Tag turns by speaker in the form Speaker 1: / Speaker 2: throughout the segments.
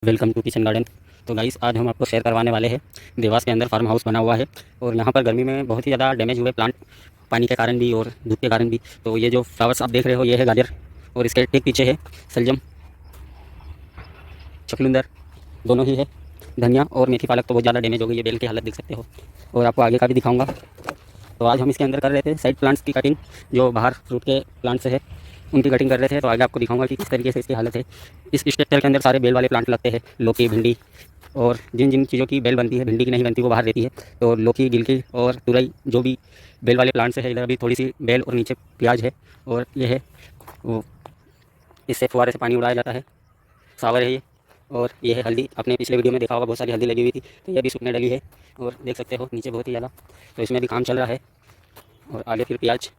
Speaker 1: Welcome to kitchen garden. तो guys आज हम आपको शेयर करवाने वाले हैं देवास के अंदर फार्म हाउस बना हुआ है। और यहाँ पर गर्मी में बहुत ही ज़्यादा डैमेज हुए प्लांट, पानी के कारण भी और धूप के कारण भी। तो ये जो फ्लावर्स आप देख रहे हो ये है गाजर, और इसके ठीक पीछे है सलजम, चुकंदर, दोनों ही है। धनिया और मेथी पालक तो बहुत ज़्यादा डैमेज हो गई है, बेल की हालत देख सकते हो। और आपको आगे का भी दिखाऊंगा। तो आज हम इसके अंदर कर रहे थे साइड प्लांट्स की कटिंग, जो बाहर फ्रूट के प्लांट्स है उनकी कटिंग कर रहे थे। तो आगे आपको दिखाऊंगा कि किस तरीके से इसकी हालत है। इस स्ट्रक्चर के अंदर सारे बेल वाले प्लांट लगते हैं, लौकी, भिंडी, और जिन जिन चीज़ों की बेल बनती है, भिंडी की नहीं बनती वो बाहर रहती है। तो लौकी, गिलकी और तुरई जो भी बेल वाले प्लांट्स है, इधर अभी थोड़ी सी बेल और नीचे प्याज है। और ये है वो, इससे फुहारे से पानी उड़ाया जाता है। सावर है ये। और ये है हल्दी, आपने पिछले वीडियो में देखा होगा बहुत सारी हल्दी लगी हुई थी, तो ये भी सूखने डली है। और देख सकते हो नीचे बहुत ही ज़्यादा, तो इसमें भी काम चल रहा है। और आगे फिर प्याज,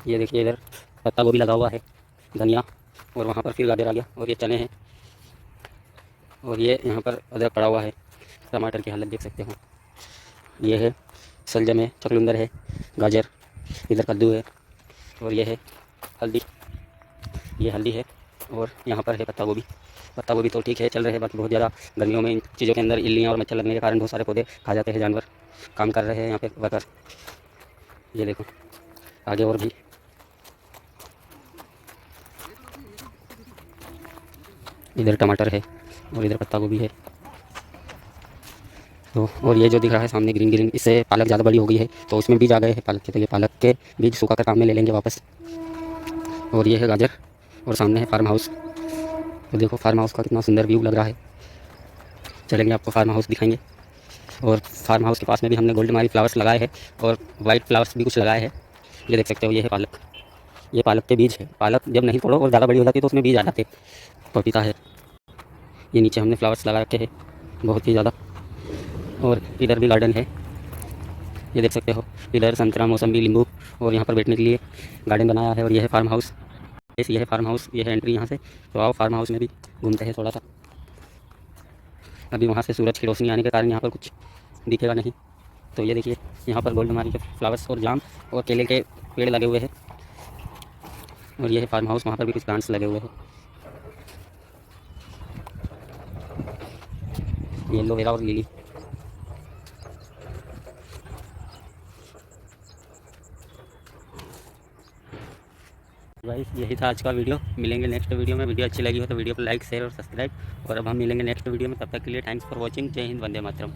Speaker 1: ये देखिए इधर पत्ता गोभी लगा हुआ है, धनिया, और वहाँ पर फिर गाजर आ गया, और ये चने हैं। और ये यहाँ पर अदरक पड़ा हुआ है। टमाटर की हालत देख सकते हो। ये है सलजम है, चुकंदर है, गाजर, इधर कद्दू है, और ये है हल्दी, ये हल्दी है। और यहाँ पर है पत्ता गोभी। पत्ता गोभी तो ठीक है, चल रहे हैं। बाकी बहुत ज़्यादा गर्मियों में इन चीज़ों के अंदर इल्लियाँ और मच्छर लगने के कारण बहुत सारे पौधे खा जाते हैं जानवर। काम कर रहे हैं यहाँ पे वर्कर। ये देखो आगे और भी, इधर टमाटर है और इधर पत्ता गोभी है। तो और ये जो दिख रहा है सामने ग्रीन ग्रीन, इससे पालक ज़्यादा बड़ी हो गई है, तो उसमें बीज आ गए हैं पालक के। तो ये पालक के बीज सूखा कर काम में ले लेंगे वापस। और ये है गाजर, और सामने है फार्म हाउस। तो देखो फार्म हाउस का कितना सुंदर व्यू लग रहा है। चलेंगे आपको फार्म हाउस दिखाएंगे। और फार्म हाउस के पास में भी हमने गोल्ड मारी फ्लावर्स लगाए हैं, और वाइट फ्लावर्स भी कुछ लगाए हैं। ये देख सकते हो, ये है पालक, ये पालक के बीज है। पालक जब नहीं तोड़ो और ज़्यादा बड़ी हो जाती है तो उसमें बीज आ जाते। पपीता है, ये नीचे हमने फ्लावर्स लगा रखे हैं बहुत ही ज़्यादा। और इधर भी गार्डन है, ये देख सकते हो। इधर संतरा, मौसम्बी, नींबू, और यहाँ पर बैठने के लिए गार्डन बनाया है। और ये है फार्म हाउस, ये है फार्म हाउस, ये है एंट्री यहाँ से। तो आओ फार्म हाउस में भी घूमते हैं थोड़ा सा। अभी वहाँ से सूरज की रोशनी आने के कारण यहाँ पर कुछ दिखेगा नहीं। तो ये देखिए यहाँ पर गोल्ड मारी के फ्लावर्स और जाम और केले के पेड़ लगे हुए हैं। और ये है फार्म हाउस, वहाँ पर भी कुछ प्लांट्स लगे हुए हैं, एलोवेरा और लिली। गाइस यही था आज का वीडियो। मिलेंगे नेक्स्ट वीडियो में। वीडियो अच्छी लगी हो तो वीडियो को लाइक, शेयर और सब्सक्राइब। और अब हम मिलेंगे नेक्स्ट वीडियो में, तब तक के लिए थैंक्स फॉर वॉचिंग। जय हिंद, वंदे मातरम।